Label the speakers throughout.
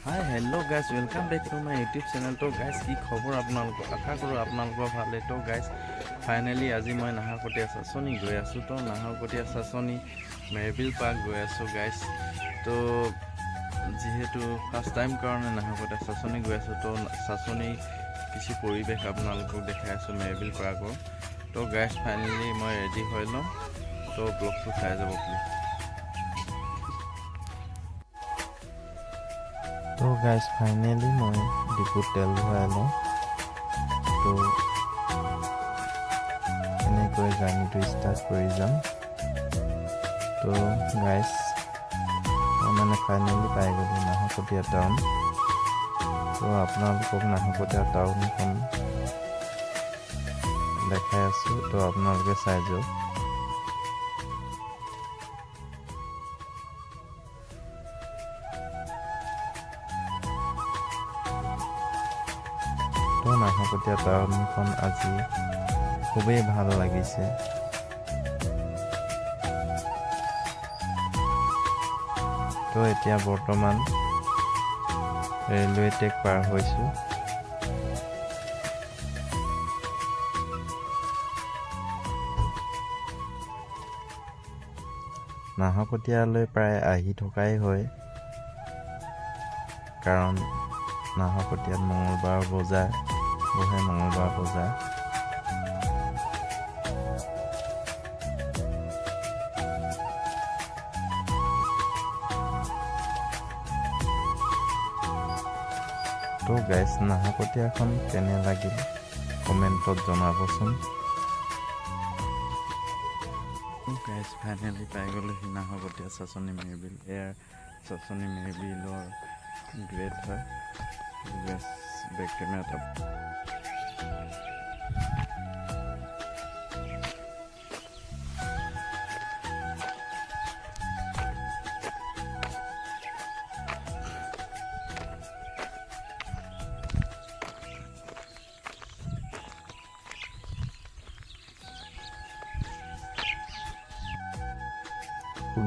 Speaker 1: High hello' guys welcome back to my YouTube channel. তো guys কি খবৰ আপোনালোকৰ, আশা কৰোঁ আপোনালোকৰ ভালে। তো গাইজ ফাইনেলি আজি মই নাহৰকটীয়া চাচনি গৈ আছোঁ। তো নাহৰকটীয়া চাচনি মেৰবিল পাৰ্ক গৈ আছোঁ গাইজ। তো যিহেতু ফাৰ্ষ্ট টাইম কাৰণে নাহৰকটীয়া চাচনি গৈ আছোঁ, তো চাচনি কিছু পৰিৱেশ আপোনালোকক দেখাই আছোঁ মেৰবিল পাৰ্কৰ। তো গাইজ ফাইনেলি মই ৰেডি হৈ লওঁ, তো ব্লগটো চাই যাব প্লিজ। তো গাইজ ফাইনেলি মই ডিপুত তেল ভৰাই লওঁ। তো এনেকৈ জাৰ্ণিটো ষ্টাৰ্ট কৰি যাম। তো গাইজ মই ফাইনেলি পাই গ'লোঁ নাহৰকটীয়া টাউন। তো আপোনালোকক নাহৰকটীয়া টাউনখন দেখাই আছোঁ, তো আপোনালোকে চাই যাওক। তো নাহৰকটীয়া টাউনখন আজি খুবেই ভাল লাগিছে। তো এতিয়া বৰ্তমান ৰেলৱে ট্ৰেক পাৰ হৈছোঁ। নাহৰকটীয়ালৈ প্ৰায় আহি থকাই হয়, কাৰণ নাহৰকটীয়াত মঙলবাৰ বজাৰ বহে, মঙলবাৰ বজাৰ। তো গাইজ নাহৰকটীয়াখন কেনে লাগিল কমেণ্টত জনাবচোন। গাইজ ফাইনেলি পাই গ'লোহি নাহৰকটীয়া চাচনি মেৰবিল। এয়াৰ চাচনি মেৰবিলৰ গ্ৰেড হয়। গাইজ বেক কেমেৰাত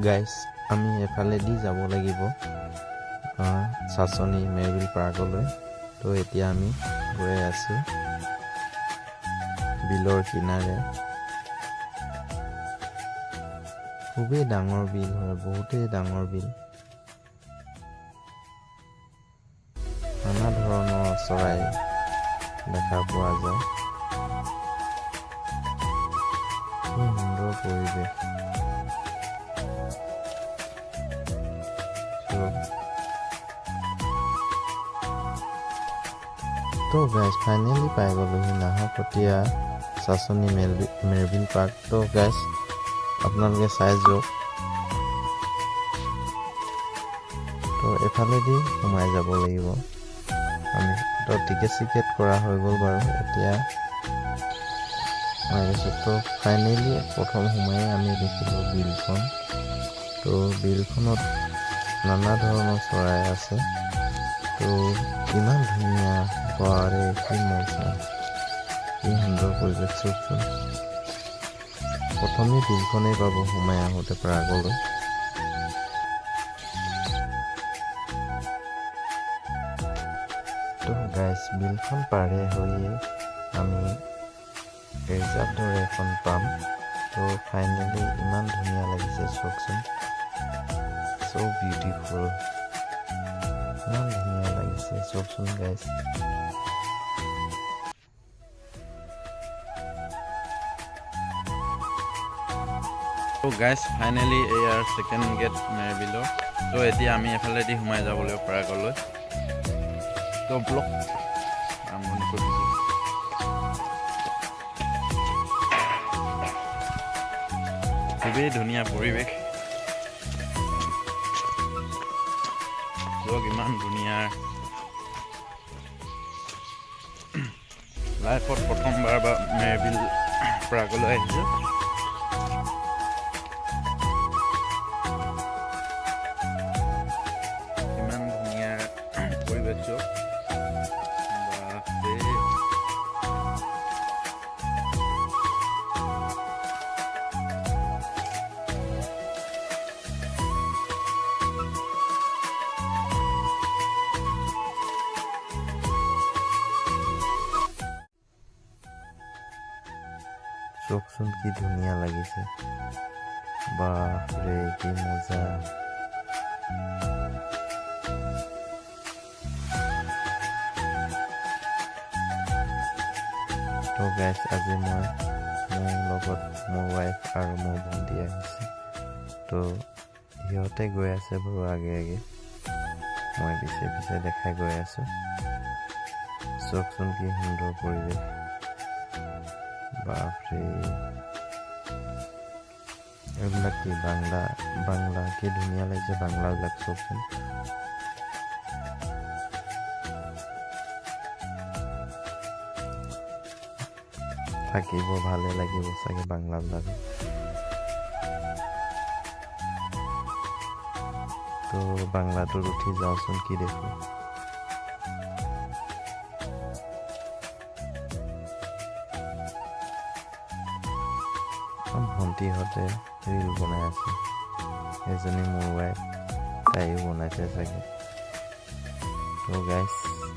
Speaker 1: গাইজ আমি এফালেদি যাব লাগিব চাচনি মেৰবিল পাৰ্কলৈ। তো এতিয়া আমি গৈ আছোঁ বিলৰ কিনাৰে। খুবেই ডাঙৰ বিল হয়, বহুতেই ডাঙৰ বিল। নানা ধৰণৰ চৰাই দেখা পোৱা যায়। খুব সুন্দৰ পৰিৱেশ। তো গাইজ ফাইনেলি পাই গ'লোহি নাহৰকটীয়া চাচনি মেৰবিল পাৰ্ক। তো গাইজ আপোনালোকে চাই যাওক। তো এফালেদি সোমাই যাব লাগিব আমি। তো টিকেট কৰা হৈ গ'ল বাৰু, এতিয়া সোমাই গৈছোঁ। তো ফাইনেলি প্ৰথম সোমাই আমি দেখিলোঁ বিলখন। তো বিলখনত নানা ধৰণৰ চৰাই আছে। তো ইমান ধুনীয়া, বাৰে কি মজা, কি সুন্দৰ পৰিৱেশ চাওকচোন। প্ৰথমেই বিলখনেই পাব সোমাই আহোঁতে পাৰ্কলৈ। তো গাইজ বিলখন পাৰে হৈয়ে আমি ৰিজাৰ্ভৰ এখন পাম। তো ফাইনেলি ইমান ধুনীয়া লাগিছে চাওকচোন, so বিউটিফুল, ইমান ধুনীয়া লাগিছে চাওকচোন গাইজ। তো গাইজ ফাইনেলি এয়াৰ ছেকেণ্ড গেট মেৰবিলৰ। তো এতিয়া আমি এফালেদি সোমাই যাব লাগিব পাৰ্কলৈ। তো ব্লগ আৰম্ভণি কৰিছোঁ। খুবেই ধুনীয়া পৰিৱেশ, ইমান ধুনীয়া। লাইফত প্ৰথমবাৰ মেৰবিল পাৰ্কলৈ আহিছোঁ। ইমান ধুনীয়া পৰিৱেশ চোৱা। চোকচোন কি ধুনীয়া লাগিছে বাপৰে কি মজা তো গাইজ আজি মই মোৰ লগত মোৰ ৱাইফ আৰু মোৰ ভণ্টি আহিছে তো সিহঁতে গৈ আছে বাৰু আগে আগে মই পিছে পিছে দেখাই গৈ আছো চোকচোন কি সুন্দৰ পৰিৱেশ বাপৰে এইবিলাক কি বাংলা কি ধুনীয়া লাগিছে বাংলাবিলাক চোকচোন থাকিব ভালে লাগিব চাগে বাংলাবিলাক তো বাংলাটোত উঠি যাওঁচোন কি দেখো ভণ্টিহঁতে ৰিল বনাই আছে এজনী মোৰ ৱাইফ তাইও বনাইছে চাগে তো গাইজ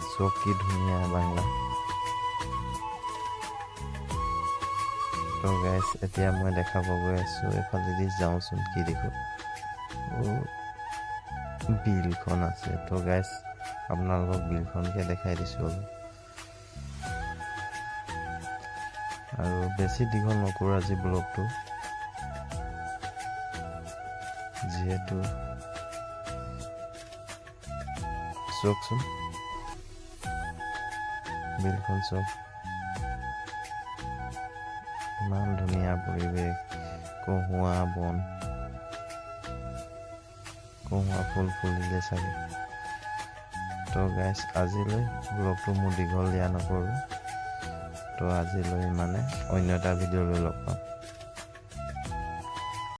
Speaker 1: চব কি ধুনীয়া বাংলা তো গাইজ এতিয়া মই দেখাব গৈ আছো এফালেদি যাওঁচোন কি দেখো বিলখন আছে তো গাইজ আপোনালোকক বিলখনকে দেখাই দিছো আৰু বেছি দীঘল নকৰো আজি ব্লগটো যিহেতু চোকচোন বিলখন চব ইমান ধুনীয়া পৰিৱেশ কহুৱা বন কহুৱা ফুল ফুলিলে চাগে তো গাইজ আজিলৈ ব্লগটো মোৰ দীঘল দিয়া নকৰোঁ তো আজিলৈ মানে অন্য এটা ভিডিঅ'লৈ লগ পাম